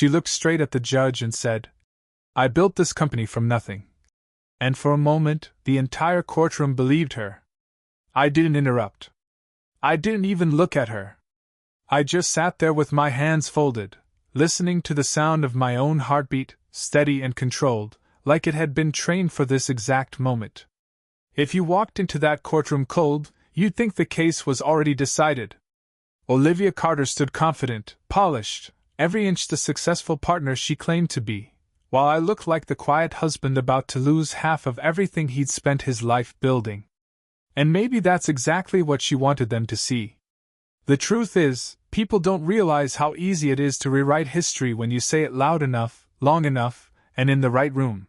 She looked straight at the judge and said, "I built this company from nothing." And for a moment, the entire courtroom believed her. I didn't interrupt. I didn't even look at her. I just sat there with my hands folded, listening to the sound of my own heartbeat, steady and controlled, like it had been trained for this exact moment. If you walked into that courtroom cold, you'd think the case was already decided. Olivia Carter stood confident, polished, every inch the successful partner she claimed to be, while I looked like the quiet husband about to lose half of everything he'd spent his life building. And maybe that's exactly what she wanted them to see. The truth is, people don't realize how easy it is to rewrite history when you say it loud enough, long enough, and in the right room.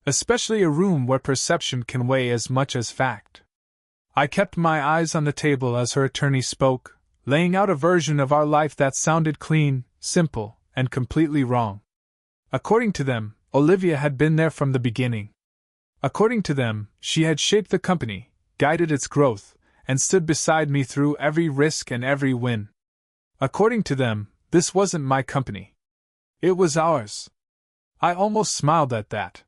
Especially a room where perception can weigh as much as fact. I kept my eyes on the table as her attorney spoke, laying out a version of our life that sounded clean, simple, and completely wrong. According to them, Olivia had been there from the beginning. According to them, she had shaped the company, guided its growth, and stood beside me through every risk and every win. According to them, this wasn't my company. It was ours. I almost smiled at that.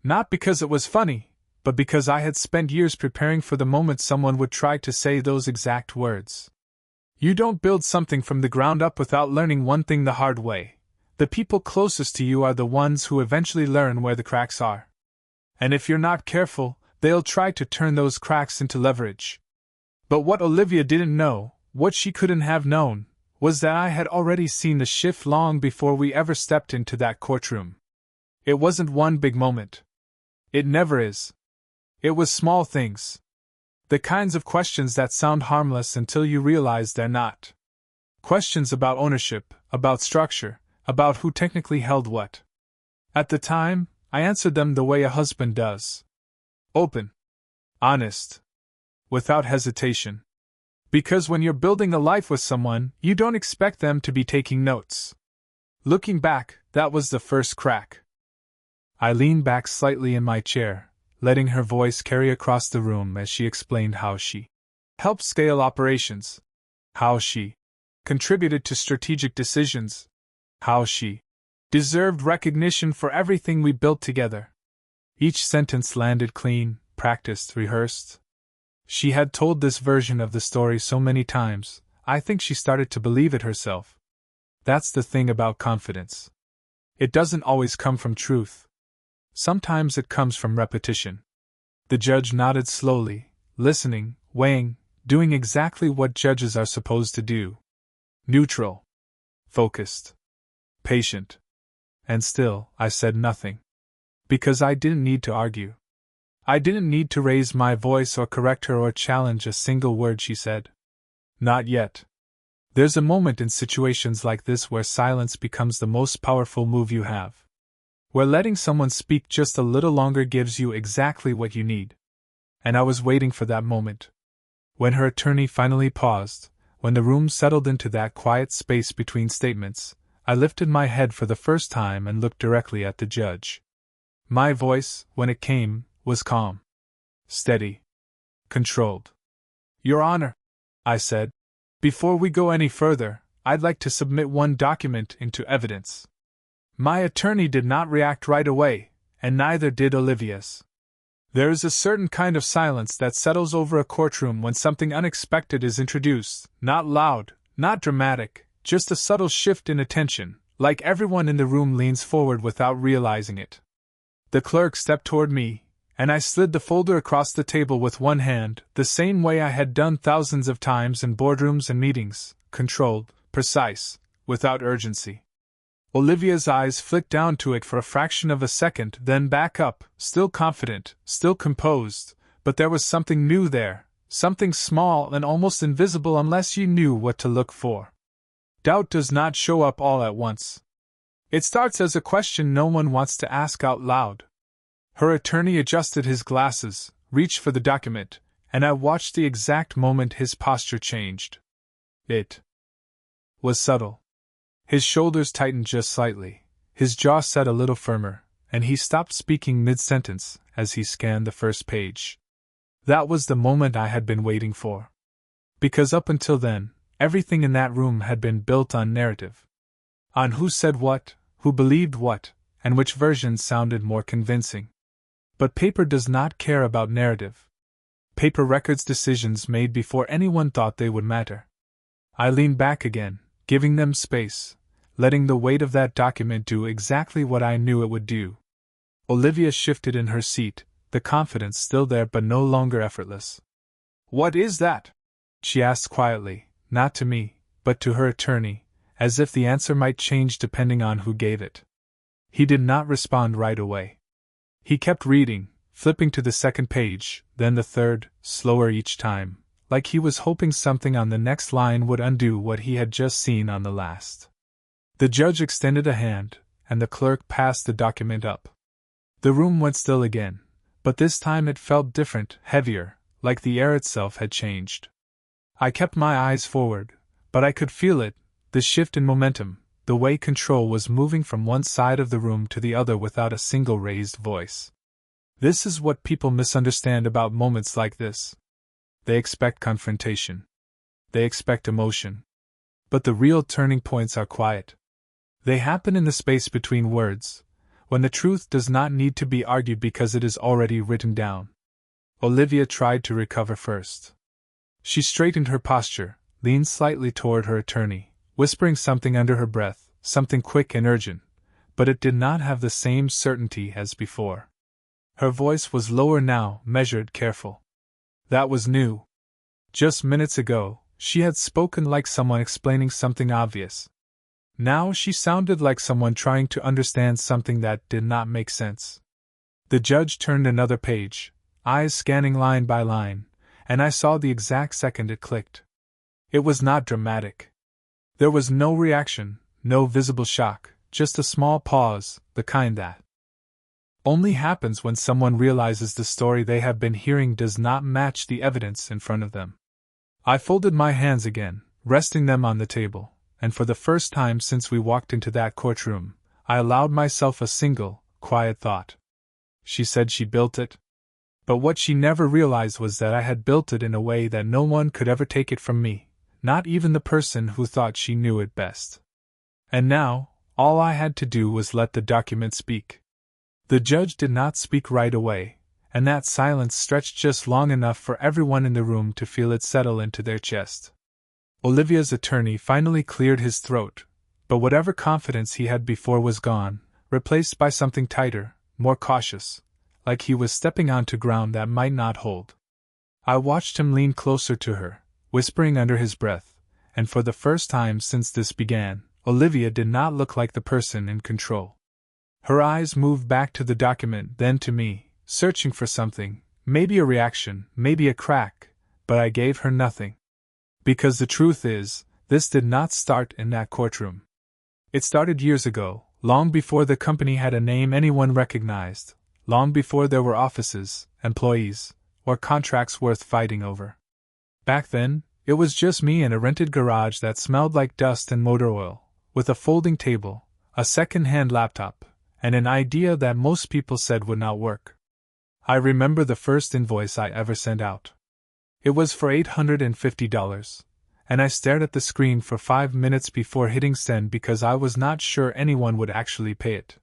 Not because it was funny, but because I had spent years preparing for the moment someone would try to say those exact words. You don't build something from the ground up without learning one thing the hard way. The people closest to you are the ones who eventually learn where the cracks are. And if you're not careful, they'll try to turn those cracks into leverage. But what Olivia didn't know, what she couldn't have known, was that I had already seen the shift long before we ever stepped into that courtroom. It wasn't one big moment. It never is. It was small things. The kinds of questions that sound harmless until you realize they're not. Questions about ownership, about structure, about who technically held what. At the time, I answered them the way a husband does. Open. Honest. Without hesitation. Because when you're building a life with someone, you don't expect them to be taking notes. Looking back, that was the first crack. I leaned back slightly in my chair, letting her voice carry across the room as she explained how she helped scale operations, how she contributed to strategic decisions, how she deserved recognition for everything we built together. Each sentence landed clean, practiced, rehearsed. She had told this version of the story so many times, I think she started to believe it herself. That's the thing about confidence. It doesn't always come from truth. Sometimes it comes from repetition. The judge nodded slowly, listening, weighing, doing exactly what judges are supposed to do. Neutral. Focused. Patient. And still, I said nothing. Because I didn't need to argue. I didn't need to raise my voice or correct her or challenge a single word she said. Not yet. There's a moment in situations like this where silence becomes the most powerful move you have. Where letting someone speak just a little longer gives you exactly what you need. And I was waiting for that moment. When her attorney finally paused, when the room settled into that quiet space between statements, I lifted my head for the first time and looked directly at the judge. My voice, when it came, was calm. Steady. Controlled. Your Honor, I said, before we go any further, I'd like to submit one document into evidence. My attorney did not react right away, and neither did Olivia's. There is a certain kind of silence that settles over a courtroom when something unexpected is introduced, not loud, not dramatic, just a subtle shift in attention, like everyone in the room leans forward without realizing it. The clerk stepped toward me, and I slid the folder across the table with one hand, the same way I had done thousands of times in boardrooms and meetings, controlled, precise, without urgency. Olivia's eyes flicked down to it for a fraction of a second, then back up, still confident, still composed, but there was something new there, something small and almost invisible unless you knew what to look for. Doubt does not show up all at once. It starts as a question no one wants to ask out loud. Her attorney adjusted his glasses, reached for the document, and I watched the exact moment his posture changed. It was subtle. His shoulders tightened just slightly, his jaw set a little firmer, and he stopped speaking mid-sentence as he scanned the first page. That was the moment I had been waiting for. Because up until then, everything in that room had been built on narrative. On who said what, who believed what, and which version sounded more convincing. But paper does not care about narrative. Paper records decisions made before anyone thought they would matter. I leaned back again, giving them space, letting the weight of that document do exactly what I knew it would do. Olivia shifted in her seat, the confidence still there but no longer effortless. "What is that?" she asked quietly, not to me, but to her attorney, as if the answer might change depending on who gave it. He did not respond right away. He kept reading, flipping to the second page, then the third, slower each time, like he was hoping something on the next line would undo what he had just seen on the last. The judge extended a hand, and the clerk passed the document up. The room went still again, but this time it felt different, heavier, like the air itself had changed. I kept my eyes forward, but I could feel it, the shift in momentum, the way control was moving from one side of the room to the other without a single raised voice. This is what people misunderstand about moments like this. They expect confrontation. They expect emotion. But the real turning points are quiet. They happen in the space between words, when the truth does not need to be argued because it is already written down. Olivia tried to recover first. She straightened her posture, leaned slightly toward her attorney, whispering something under her breath, something quick and urgent, but it did not have the same certainty as before. Her voice was lower now, measured, careful. That was new. Just minutes ago, she had spoken like someone explaining something obvious. Now she sounded like someone trying to understand something that did not make sense. The judge turned another page, eyes scanning line by line, and I saw the exact second it clicked. It was not dramatic. There was no reaction, no visible shock, just a small pause, the kind that only happens when someone realizes the story they have been hearing does not match the evidence in front of them. I folded my hands again, resting them on the table, and for the first time since we walked into that courtroom, I allowed myself a single, quiet thought. She said she built it. But what she never realized was that I had built it in a way that no one could ever take it from me, not even the person who thought she knew it best. And now, all I had to do was let the document speak. The judge did not speak right away, and that silence stretched just long enough for everyone in the room to feel it settle into their chest. Olivia's attorney finally cleared his throat, but whatever confidence he had before was gone, replaced by something tighter, more cautious, like he was stepping onto ground that might not hold. I watched him lean closer to her, whispering under his breath, and for the first time since this began, Olivia did not look like the person in control. Her eyes moved back to the document, then to me, searching for something, maybe a reaction, maybe a crack, but I gave her nothing. Because the truth is, this did not start in that courtroom. It started years ago, long before the company had a name anyone recognized, long before there were offices, employees, or contracts worth fighting over. Back then, it was just me in a rented garage that smelled like dust and motor oil, with a folding table, a second-hand laptop, and an idea that most people said would not work. I remember the first invoice I ever sent out. It was for $850, and I stared at the screen for 5 minutes before hitting send because I was not sure anyone would actually pay it.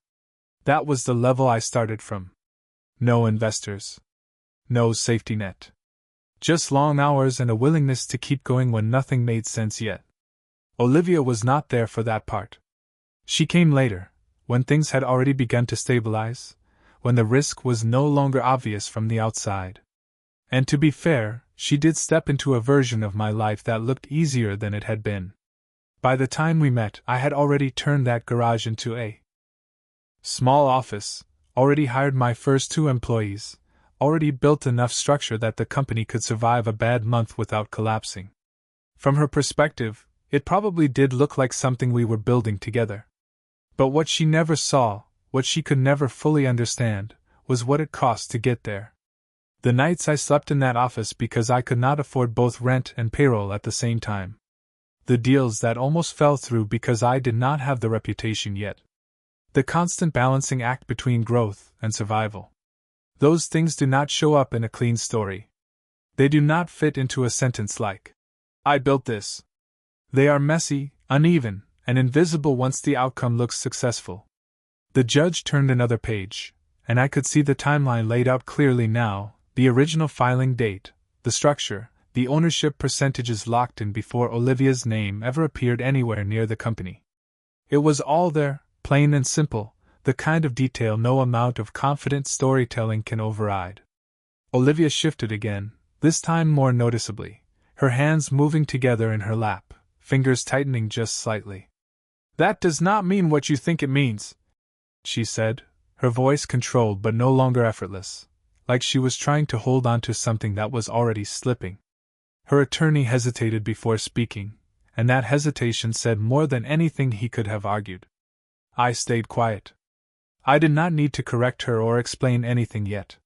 That was the level I started from. No investors. No safety net. Just long hours and a willingness to keep going when nothing made sense yet. Olivia was not there for that part. She came later, when things had already begun to stabilize, when the risk was no longer obvious from the outside. And to be fair, she did step into a version of my life that looked easier than it had been. By the time we met, I had already turned that garage into a small office, already hired my first 2 employees, already built enough structure that the company could survive a bad month without collapsing. From her perspective, it probably did look like something we were building together. But what she never saw, what she could never fully understand, was what it cost to get there. The nights I slept in that office because I could not afford both rent and payroll at the same time. The deals that almost fell through because I did not have the reputation yet. The constant balancing act between growth and survival. Those things do not show up in a clean story. They do not fit into a sentence like, "I built this." They are messy, uneven, and invisible once the outcome looks successful. The judge turned another page, and I could see the timeline laid out clearly now, the original filing date, the structure, the ownership percentages locked in before Olivia's name ever appeared anywhere near the company. It was all there, plain and simple, the kind of detail no amount of confident storytelling can override. Olivia shifted again, this time more noticeably, her hands moving together in her lap, fingers tightening just slightly. "That does not mean what you think it means," she said, her voice controlled but no longer effortless, like she was trying to hold on to something that was already slipping. Her attorney hesitated before speaking, and that hesitation said more than anything he could have argued. I stayed quiet. I did not need to correct her or explain anything yet.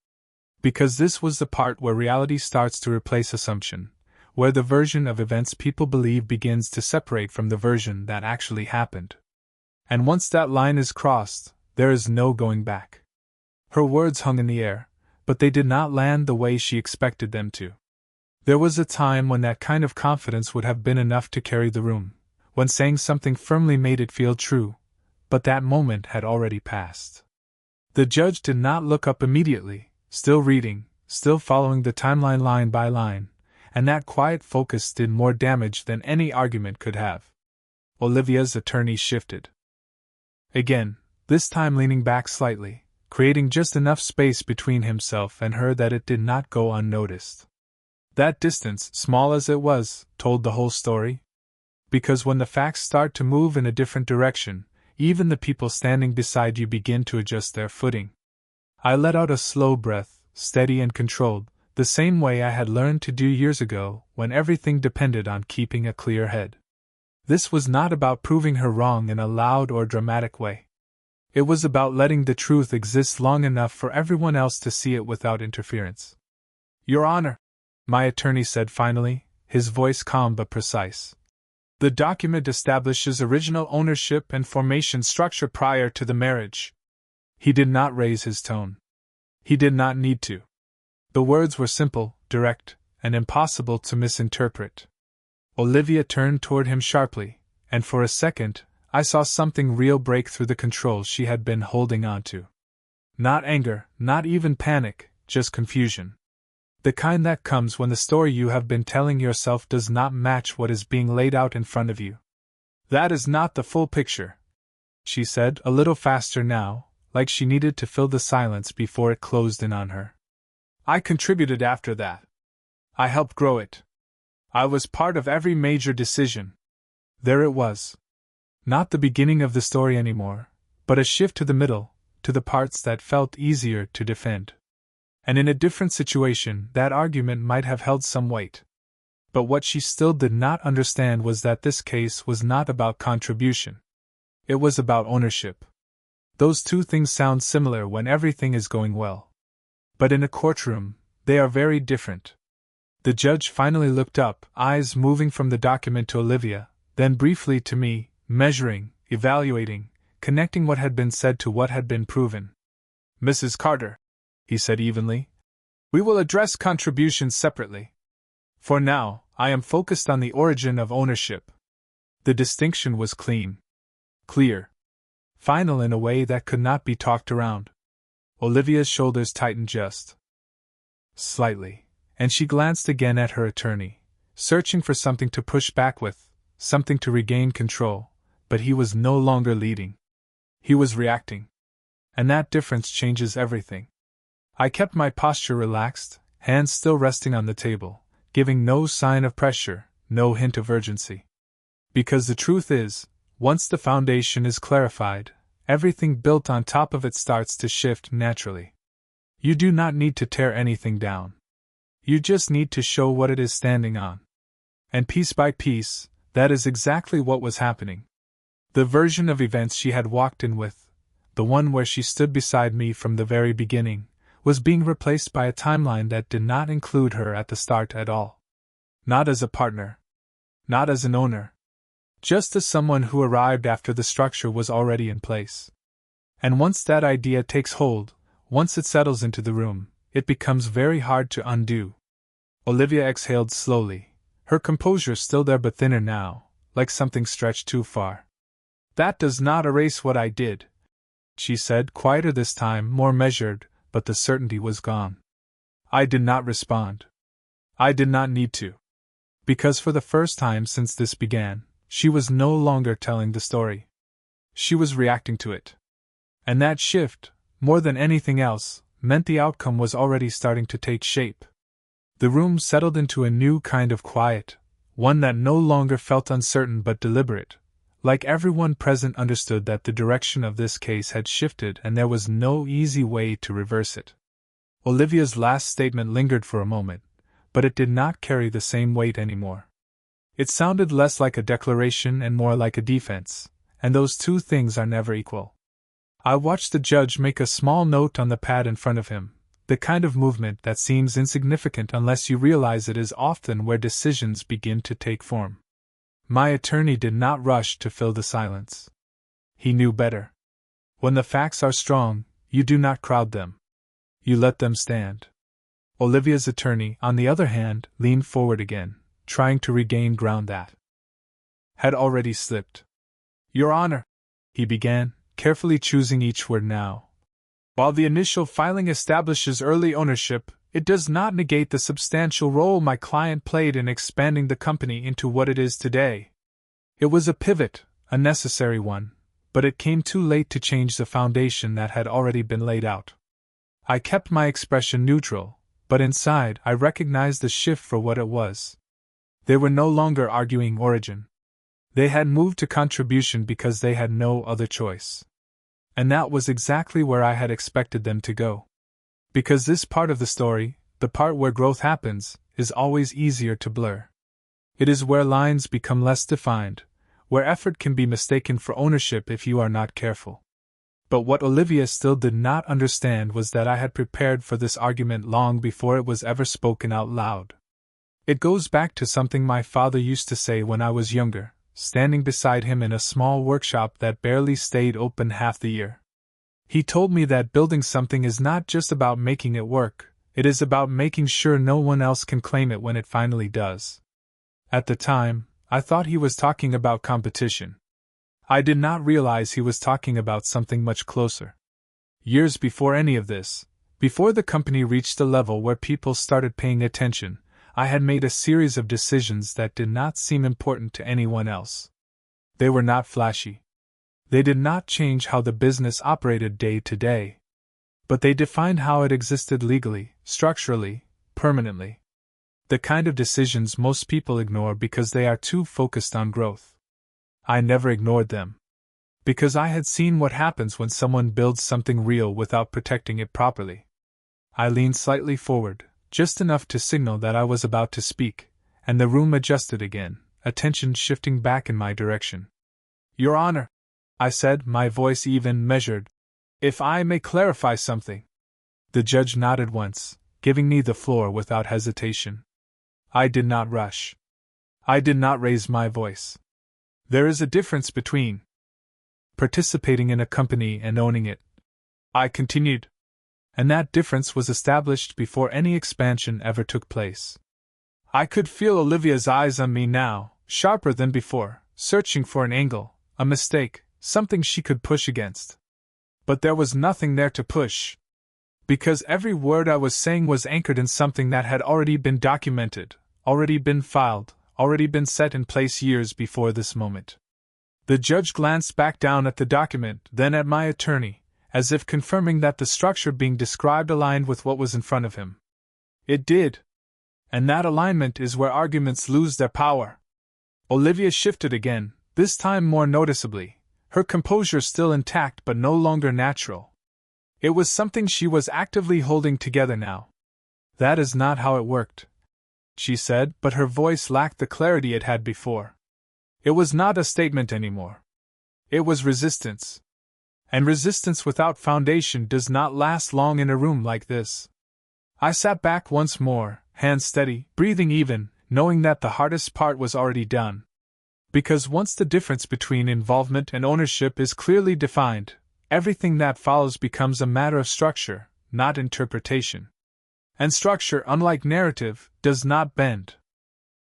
Because this was the part where reality starts to replace assumption, where the version of events people believe begins to separate from the version that actually happened. And once that line is crossed, there is no going back. Her words hung in the air, but they did not land the way she expected them to. There was a time when that kind of confidence would have been enough to carry the room, when saying something firmly made it feel true, but that moment had already passed. The judge did not look up immediately, still reading, still following the timeline line by line, and that quiet focus did more damage than any argument could have. Olivia's attorney shifted. Again, this time leaning back slightly, creating just enough space between himself and her that it did not go unnoticed. That distance, small as it was, told the whole story. Because when the facts start to move in a different direction, even the people standing beside you begin to adjust their footing. I let out a slow breath, steady and controlled, the same way I had learned to do years ago when everything depended on keeping a clear head. This was not about proving her wrong in a loud or dramatic way. It was about letting the truth exist long enough for everyone else to see it without interference. "Your Honor," my attorney said finally, his voice calm but precise. "The document establishes original ownership and formation structure prior to the marriage." He did not raise his tone. He did not need to. The words were simple, direct, and impossible to misinterpret. Olivia turned toward him sharply, and for a second, I saw something real break through the control she had been holding on to. Not anger, not even panic, just confusion. The kind that comes when the story you have been telling yourself does not match what is being laid out in front of you. "That is not the full picture," she said, a little faster now, like she needed to fill the silence before it closed in on her. "I contributed after that. I helped grow it. I was part of every major decision." There it was. Not the beginning of the story anymore, but a shift to the middle, to the parts that felt easier to defend. And in a different situation, that argument might have held some weight. But what she still did not understand was that this case was not about contribution. It was about ownership. Those two things sound similar when everything is going well. But in a courtroom, they are very different. The judge finally looked up, eyes moving from the document to Olivia, then briefly to me, measuring, evaluating, connecting what had been said to what had been proven. "Mrs. Carter," he said evenly, "we will address contributions separately. For now, I am focused on the origin of ownership." The distinction was clean. Clear. Final in a way that could not be talked around. Olivia's shoulders tightened just slightly, and she glanced again at her attorney, searching for something to push back with, something to regain control, but he was no longer leading. He was reacting. And that difference changes everything. I kept my posture relaxed, hands still resting on the table, giving no sign of pressure, no hint of urgency. Because the truth is, once the foundation is clarified, everything built on top of it starts to shift naturally. You do not need to tear anything down. You just need to show what it is standing on. And piece by piece, that is exactly what was happening. The version of events she had walked in with, the one where she stood beside me from the very beginning, was being replaced by a timeline that did not include her at the start at all. Not as a partner. Not as an owner. Just as someone who arrived after the structure was already in place. And once that idea takes hold, once it settles into the room, it becomes very hard to undo. Olivia exhaled slowly, her composure still there but thinner now, like something stretched too far. That does not erase what I did, she said, quieter this time, more measured, but the certainty was gone. I did not respond. I did not need to. Because for the first time since this began, she was no longer telling the story. She was reacting to it. And that shift, more than anything else, meant the outcome was already starting to take shape. The room settled into a new kind of quiet, one that no longer felt uncertain but deliberate, like everyone present understood that the direction of this case had shifted and there was no easy way to reverse it. Olivia's last statement lingered for a moment, but it did not carry the same weight anymore. It sounded less like a declaration and more like a defense, and those two things are never equal. I watched the judge make a small note on the pad in front of him, the kind of movement that seems insignificant unless you realize it is often where decisions begin to take form. My attorney did not rush to fill the silence. He knew better. When the facts are strong, you do not crowd them. You let them stand. Olivia's attorney, on the other hand, leaned forward again, trying to regain ground that had already slipped. Your Honor, he began, carefully choosing each word now. While the initial filing establishes early ownership, it does not negate the substantial role my client played in expanding the company into what it is today. It was a pivot, a necessary one, but it came too late to change the foundation that had already been laid out. I kept my expression neutral, but inside I recognized the shift for what it was. They were no longer arguing origin. They had moved to contribution because they had no other choice. And that was exactly where I had expected them to go. Because this part of the story, the part where growth happens, is always easier to blur. It is where lines become less defined, where effort can be mistaken for ownership if you are not careful. But what Olivia still did not understand was that I had prepared for this argument long before it was ever spoken out loud. It goes back to something my father used to say when I was younger, standing beside him in a small workshop that barely stayed open half the year. He told me that building something is not just about making it work, it is about making sure no one else can claim it when it finally does. At the time, I thought he was talking about competition. I did not realize he was talking about something much closer. Years before any of this, before the company reached a level where people started paying attention, I had made a series of decisions that did not seem important to anyone else. They were not flashy. They did not change how the business operated day to day. But they defined how it existed legally, structurally, permanently. The kind of decisions most people ignore because they are too focused on growth. I never ignored them. Because I had seen what happens when someone builds something real without protecting it properly. I leaned slightly forward, just enough to signal that I was about to speak, and the room adjusted again, attention shifting back in my direction. Your Honor, I said, my voice even, measured. If I may clarify something. The judge nodded once, giving me the floor without hesitation. I did not rush. I did not raise my voice. There is a difference between participating in a company and owning it, I continued. And that difference was established before any expansion ever took place. I could feel Olivia's eyes on me now, sharper than before, searching for an angle, a mistake, something she could push against. But there was nothing there to push. Because every word I was saying was anchored in something that had already been documented, already been filed, already been set in place years before this moment. The judge glanced back down at the document, then at my attorney, as if confirming that the structure being described aligned with what was in front of him. It did. And that alignment is where arguments lose their power. Olivia shifted again, this time more noticeably, her composure still intact but no longer natural. It was something she was actively holding together now. That is not how it worked, she said, but her voice lacked the clarity it had before. It was not a statement anymore. It was resistance. And resistance without foundation does not last long in a room like this. I sat back once more, hands steady, breathing even, knowing that the hardest part was already done. Because once the difference between involvement and ownership is clearly defined, everything that follows becomes a matter of structure, not interpretation. And structure, unlike narrative, does not bend.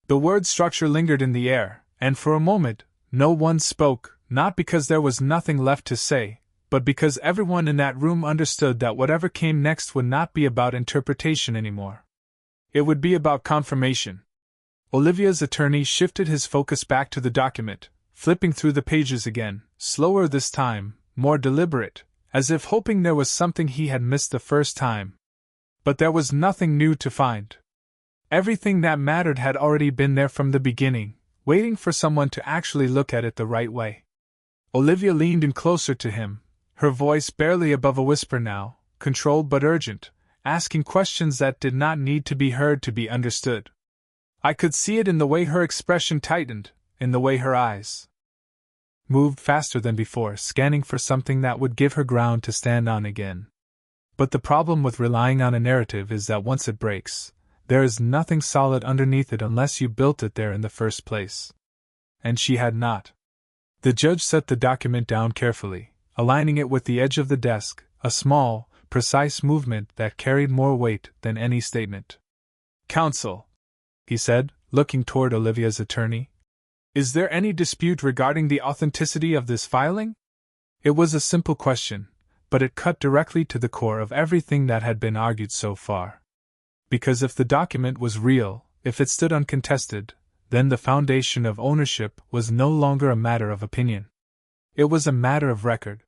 The word structure lingered in the air, and for a moment, no one spoke, not because there was nothing left to say, but because everyone in that room understood that whatever came next would not be about interpretation anymore. It would be about confirmation. Olivia's attorney shifted his focus back to the document, flipping through the pages again, slower this time, more deliberate, as if hoping there was something he had missed the first time. But there was nothing new to find. Everything that mattered had already been there from the beginning, waiting for someone to actually look at it the right way. Olivia leaned in closer to him, her voice barely above a whisper now, controlled but urgent, asking questions that did not need to be heard to be understood. I could see it in the way her expression tightened, in the way her eyes moved faster than before, scanning for something that would give her ground to stand on again. But the problem with relying on a narrative is that once it breaks, there is nothing solid underneath it unless you built it there in the first place. And she had not. The judge set the document down carefully, aligning it with the edge of the desk, a small, precise movement that carried more weight than any statement. "Counsel," he said, looking toward Olivia's attorney, "is there any dispute regarding the authenticity of this filing?" It was a simple question, but it cut directly to the core of everything that had been argued so far. Because if the document was real, if it stood uncontested, then the foundation of ownership was no longer a matter of opinion. It was a matter of record.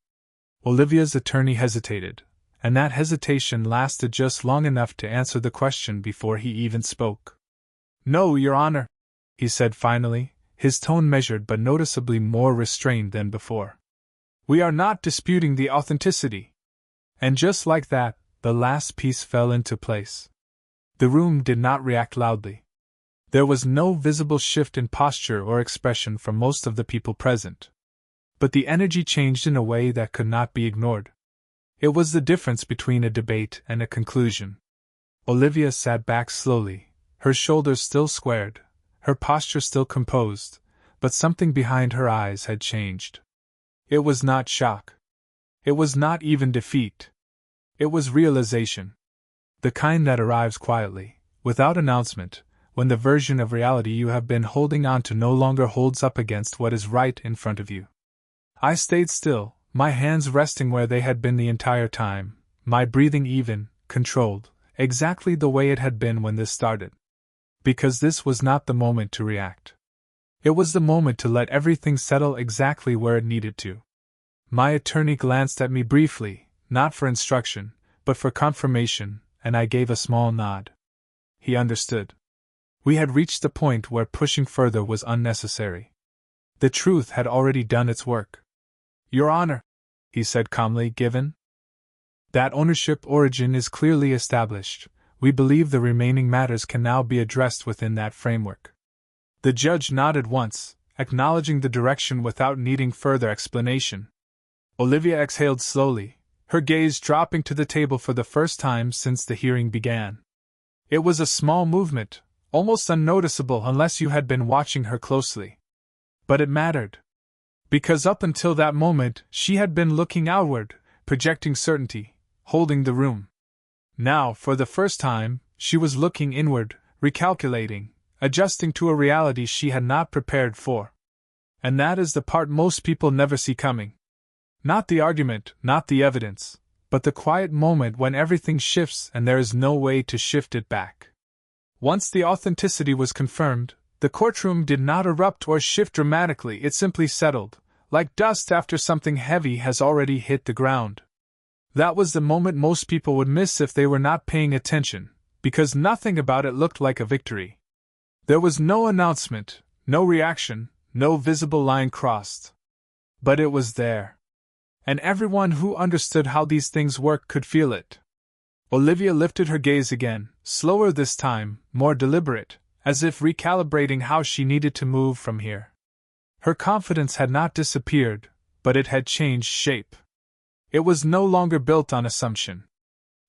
Olivia's attorney hesitated, and that hesitation lasted just long enough to answer the question before he even spoke. "No, Your Honor," he said finally, his tone measured but noticeably more restrained than before. "We are not disputing the authenticity." And just like that, the last piece fell into place. The room did not react loudly. There was no visible shift in posture or expression from most of the people present. But the energy changed in a way that could not be ignored. It was the difference between a debate and a conclusion. Olivia sat back slowly, her shoulders still squared, her posture still composed, but something behind her eyes had changed. It was not shock. It was not even defeat. It was realization. The kind that arrives quietly, without announcement, when the version of reality you have been holding on to no longer holds up against what is right in front of you. I stayed still, my hands resting where they had been the entire time, my breathing even, controlled, exactly the way it had been when this started. Because this was not the moment to react. It was the moment to let everything settle exactly where it needed to. My attorney glanced at me briefly, not for instruction, but for confirmation, and I gave a small nod. He understood. We had reached the point where pushing further was unnecessary. The truth had already done its work. "Your Honor," he said calmly, "given that ownership origin is clearly established, we believe the remaining matters can now be addressed within that framework." The judge nodded once, acknowledging the direction without needing further explanation. Olivia exhaled slowly, her gaze dropping to the table for the first time since the hearing began. It was a small movement, almost unnoticeable unless you had been watching her closely. But it mattered. Because up until that moment, she had been looking outward, projecting certainty, holding the room. Now, for the first time, she was looking inward, recalculating, adjusting to a reality she had not prepared for. And that is the part most people never see coming. Not the argument, not the evidence, but the quiet moment when everything shifts and there is no way to shift it back. Once the authenticity was confirmed, the courtroom did not erupt or shift dramatically, it simply settled, like dust after something heavy has already hit the ground. That was the moment most people would miss if they were not paying attention, because nothing about it looked like a victory. There was no announcement, no reaction, no visible line crossed. But it was there. And everyone who understood how these things work could feel it. Olivia lifted her gaze again, slower this time, more deliberate, as if recalibrating how she needed to move from here. Her confidence had not disappeared, but it had changed shape. It was no longer built on assumption.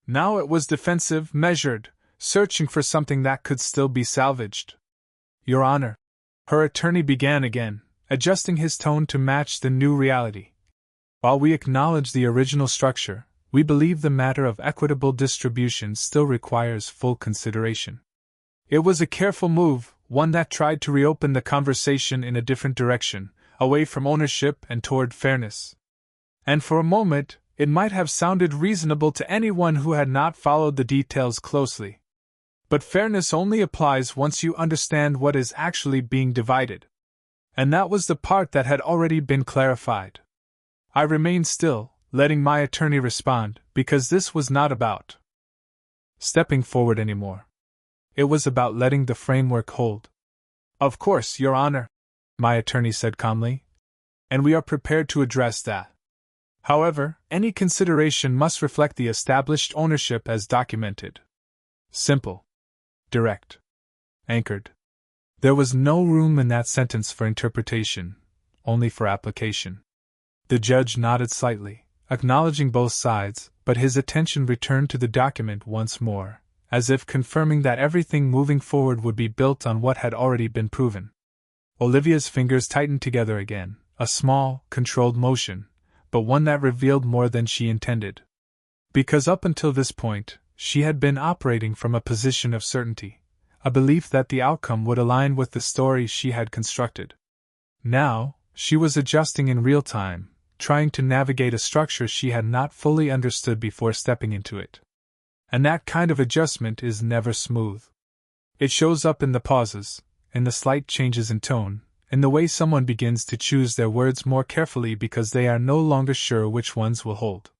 Now it was defensive, measured, searching for something that could still be salvaged. "Your Honor," her attorney began again, adjusting his tone to match the new reality. "While we acknowledge the original structure, we believe the matter of equitable distribution still requires full consideration." It was a careful move, one that tried to reopen the conversation in a different direction, away from ownership and toward fairness. And for a moment, it might have sounded reasonable to anyone who had not followed the details closely. But fairness only applies once you understand what is actually being divided. And that was the part that had already been clarified. I remained still, letting my attorney respond, because this was not about stepping forward anymore. It was about letting the framework hold. Of course, Your Honor, my attorney said calmly, and we are prepared to address that. However, any consideration must reflect the established ownership as documented. Simple. Direct. Anchored. There was no room in that sentence for interpretation, only for application. The judge nodded slightly, acknowledging both sides, but his attention returned to the document once more, as if confirming that everything moving forward would be built on what had already been proven. Olivia's fingers tightened together again, a small, controlled motion, but one that revealed more than she intended. Because up until this point, she had been operating from a position of certainty, a belief that the outcome would align with the story she had constructed. Now, she was adjusting in real time, trying to navigate a structure she had not fully understood before stepping into it. And that kind of adjustment is never smooth. It shows up in the pauses, in the slight changes in tone, in the way someone begins to choose their words more carefully because they are no longer sure which ones will hold.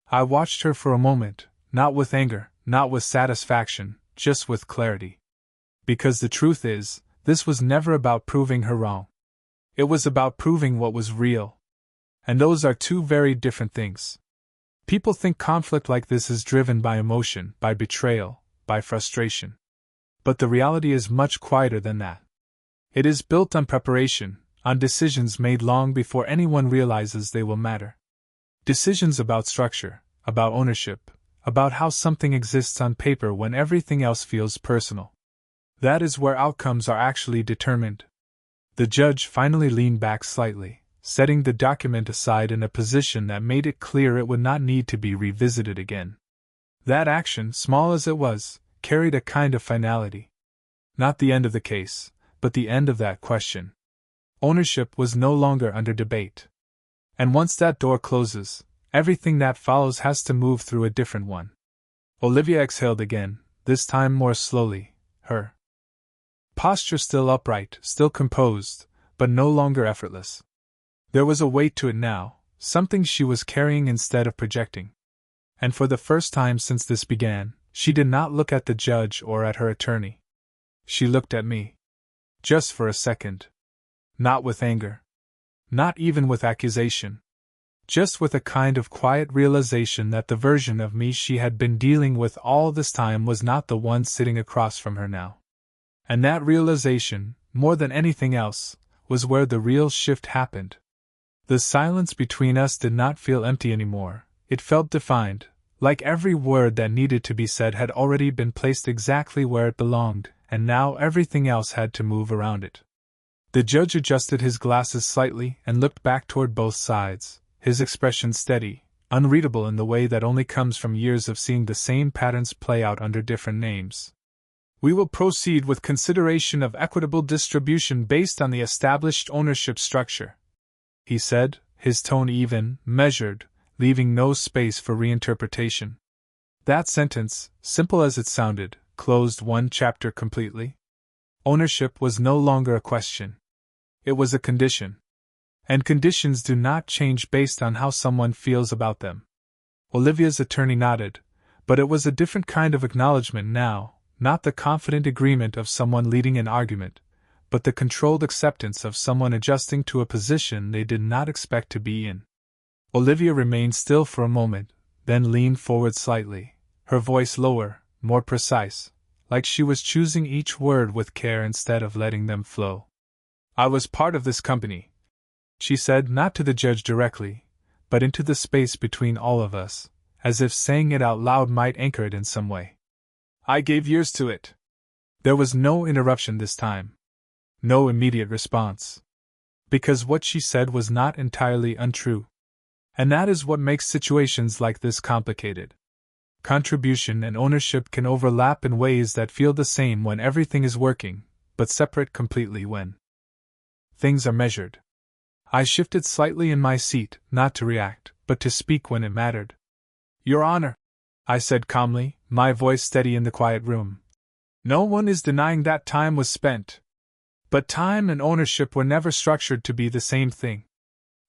I watched her for a moment, not with anger, not with satisfaction, just with clarity. Because the truth is, this was never about proving her wrong. It was about proving what was real. And those are two very different things. People think conflict like this is driven by emotion, by betrayal, by frustration. But the reality is much quieter than that. It is built on preparation, on decisions made long before anyone realizes they will matter. Decisions about structure, about ownership, about how something exists on paper when everything else feels personal. That is where outcomes are actually determined. The judge finally leaned back slightly, setting the document aside in a position that made it clear it would not need to be revisited again. That action, small as it was, carried a kind of finality. Not the end of the case, but the end of that question. Ownership was no longer under debate. And once that door closes, everything that follows has to move through a different one. Olivia exhaled again, this time more slowly, her posture still upright, still composed, but no longer effortless. There was a weight to it now, something she was carrying instead of projecting. And for the first time since this began, she did not look at the judge or at her attorney. She looked at me. Just for a second. Not with anger. Not even with accusation. Just with a kind of quiet realization that the version of me she had been dealing with all this time was not the one sitting across from her now. And that realization, more than anything else, was where the real shift happened. The silence between us did not feel empty anymore, it felt defined, like every word that needed to be said had already been placed exactly where it belonged, and now everything else had to move around it. The judge adjusted his glasses slightly and looked back toward both sides, his expression steady, unreadable in the way that only comes from years of seeing the same patterns play out under different names. We will proceed with consideration of equitable distribution based on the established ownership structure, he said, his tone even, measured, leaving no space for reinterpretation. That sentence, simple as it sounded, closed one chapter completely. Ownership was no longer a question. It was a condition. And conditions do not change based on how someone feels about them. Olivia's attorney nodded, but it was a different kind of acknowledgement now, not the confident agreement of someone leading an argument, but the controlled acceptance of someone adjusting to a position they did not expect to be in. Olivia remained still for a moment, then leaned forward slightly, her voice lower, more precise, like she was choosing each word with care instead of letting them flow. I was part of this company, she said, not to the judge directly, but into the space between all of us, as if saying it out loud might anchor it in some way. I gave years to it. There was no interruption this time. No immediate response. Because what she said was not entirely untrue. And that is what makes situations like this complicated. Contribution and ownership can overlap in ways that feel the same when everything is working, but separate completely when things are measured. I shifted slightly in my seat, not to react, but to speak when it mattered. Your Honor, I said calmly, my voice steady in the quiet room. No one is denying that time was spent. But time and ownership were never structured to be the same thing.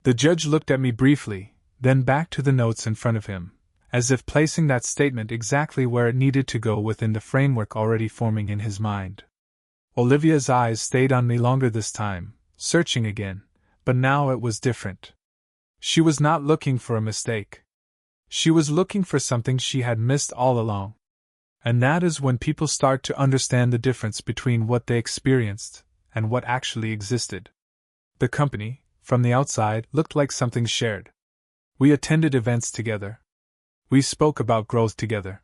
The judge looked at me briefly, then back to the notes in front of him, as if placing that statement exactly where it needed to go within the framework already forming in his mind. Olivia's eyes stayed on me longer this time, searching again, but now it was different. She was not looking for a mistake. She was looking for something she had missed all along. And that is when people start to understand the difference between what they experienced and what actually existed. The company, from the outside, looked like something shared. We attended events together. We spoke about growth together.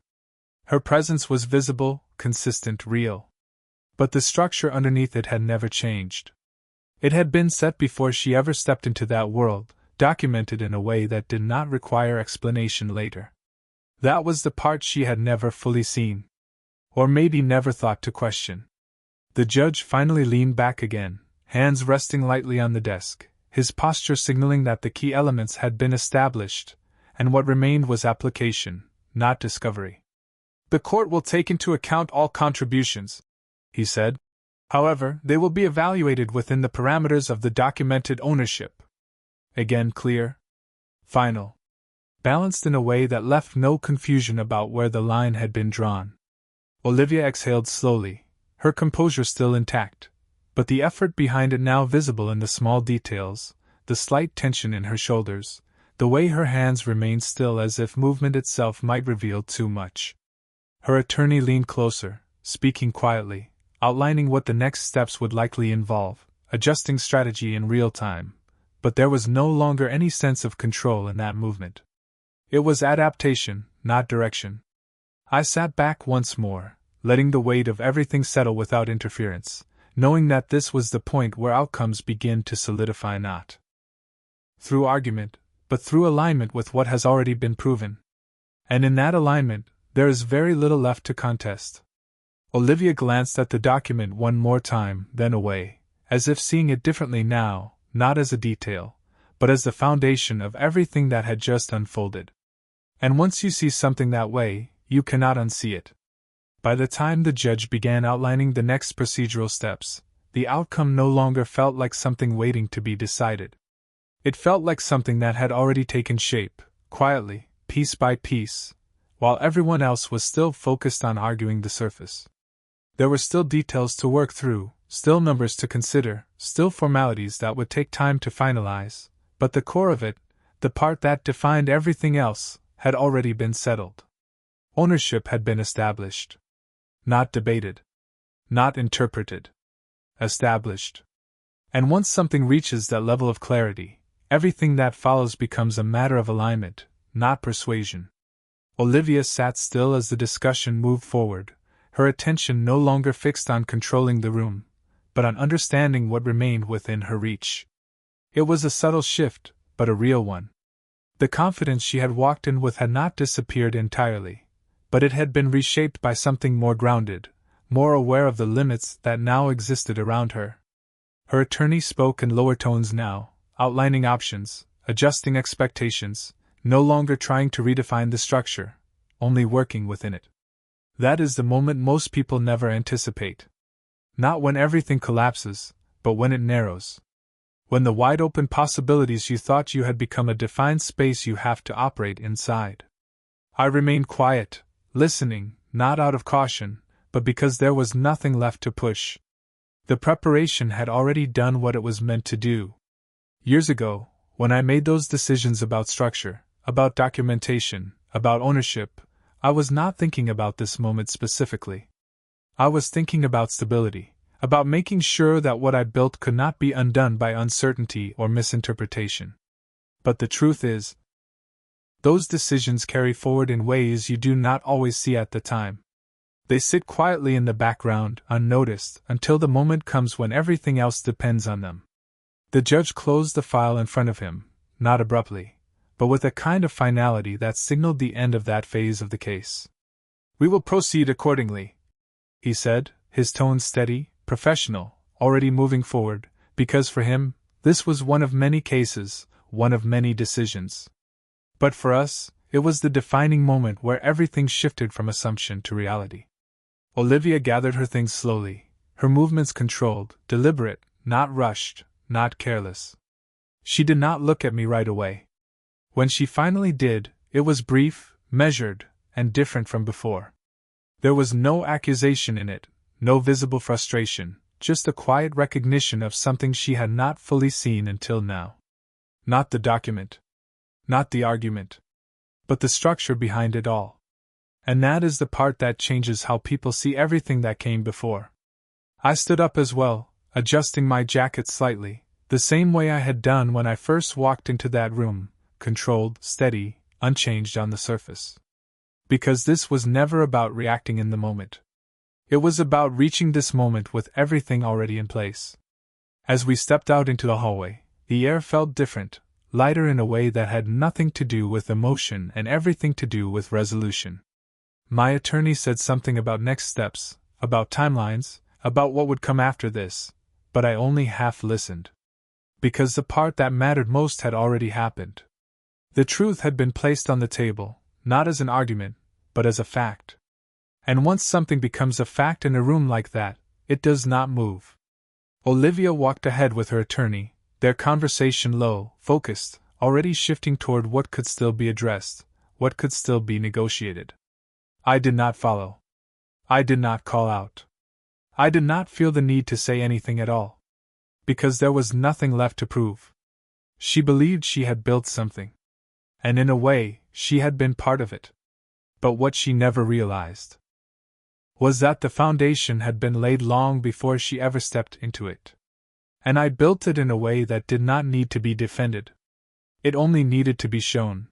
Her presence was visible, consistent, real. But the structure underneath it had never changed. It had been set before she ever stepped into that world, documented in a way that did not require explanation later. That was the part she had never fully seen. Or maybe never thought to question. The judge finally leaned back again, hands resting lightly on the desk, his posture signaling that the key elements had been established, and what remained was application, not discovery. The court will take into account all contributions, he said. However, they will be evaluated within the parameters of the documented ownership. Again clear. Final. Balanced in a way that left no confusion about where the line had been drawn. Olivia exhaled slowly, her composure still intact, but the effort behind it now visible in the small details, the slight tension in her shoulders, the way her hands remained still as if movement itself might reveal too much. Her attorney leaned closer, speaking quietly, outlining what the next steps would likely involve, adjusting strategy in real time, but there was no longer any sense of control in that movement. It was adaptation, not direction. I sat back once more, letting the weight of everything settle without interference, knowing that this was the point where outcomes begin to solidify not through argument, but through alignment with what has already been proven. And in that alignment, there is very little left to contest. Olivia glanced at the document one more time, then away, as if seeing it differently now, not as a detail, but as the foundation of everything that had just unfolded. And once you see something that way, you cannot unsee it. By the time the judge began outlining the next procedural steps, the outcome no longer felt like something waiting to be decided. It felt like something that had already taken shape, quietly, piece by piece, while everyone else was still focused on arguing the surface. There were still details to work through, still numbers to consider, still formalities that would take time to finalize, but the core of it, the part that defined everything else, had already been settled. Ownership had been established. Not debated. Not interpreted. Established. And once something reaches that level of clarity, everything that follows becomes a matter of alignment, not persuasion. Olivia sat still as the discussion moved forward, her attention no longer fixed on controlling the room, but on understanding what remained within her reach. It was a subtle shift, but a real one. The confidence she had walked in with had not disappeared entirely, but it had been reshaped by something more grounded, more aware of the limits that now existed around her. Her attorney spoke in lower tones now, outlining options, adjusting expectations, no longer trying to redefine the structure, only working within it. That is the moment most people never anticipate. Not when everything collapses, but when it narrows. When the wide-open possibilities you thought you had become a defined space you have to operate inside. I remained quiet, listening, not out of caution, but because there was nothing left to push. The preparation had already done what it was meant to do. Years ago, when I made those decisions about structure, about documentation, about ownership, I was not thinking about this moment specifically. I was thinking about stability, about making sure that what I built could not be undone by uncertainty or misinterpretation. But the truth is, those decisions carry forward in ways you do not always see at the time. They sit quietly in the background, unnoticed, until the moment comes when everything else depends on them. The judge closed the file in front of him, not abruptly, but with a kind of finality that signaled the end of that phase of the case. "We will proceed accordingly," he said, his tone steady, professional, already moving forward, because for him, This was one of many cases, one of many decisions. But for us, it was the defining moment where everything shifted from assumption to reality. Olivia gathered her things slowly, her movements controlled, deliberate, not rushed, not careless. She did not look at me right away. When she finally did, it was brief, measured, and different from before. There was no accusation in it, no visible frustration, just a quiet recognition of something she had not fully seen until now. Not the document. Not the argument. But the structure behind it all. And that is the part that changes how people see everything that came before. I stood up as well, adjusting my jacket slightly, the same way I had done when I first walked into that room, controlled, steady, unchanged on the surface. Because this was never about reacting in the moment. It was about reaching this moment with everything already in place. As we stepped out into the hallway, the air felt different, lighter in a way that had nothing to do with emotion and everything to do with resolution. My attorney said something about next steps, about timelines, about what would come after this, but I only half listened. Because the part that mattered most had already happened. The truth had been placed on the table, not as an argument, but as a fact. And once something becomes a fact in a room like that, it does not move. Olivia walked ahead with her attorney, their conversation low, focused, already shifting toward what could still be addressed, what could still be negotiated. I did not follow. I did not call out. I did not feel the need to say anything at all. Because there was nothing left to prove. She believed she had built something. And in a way, she had been part of it. But what she never realized was that the foundation had been laid long before she ever stepped into it. And I built it in a way that did not need to be defended. It only needed to be shown.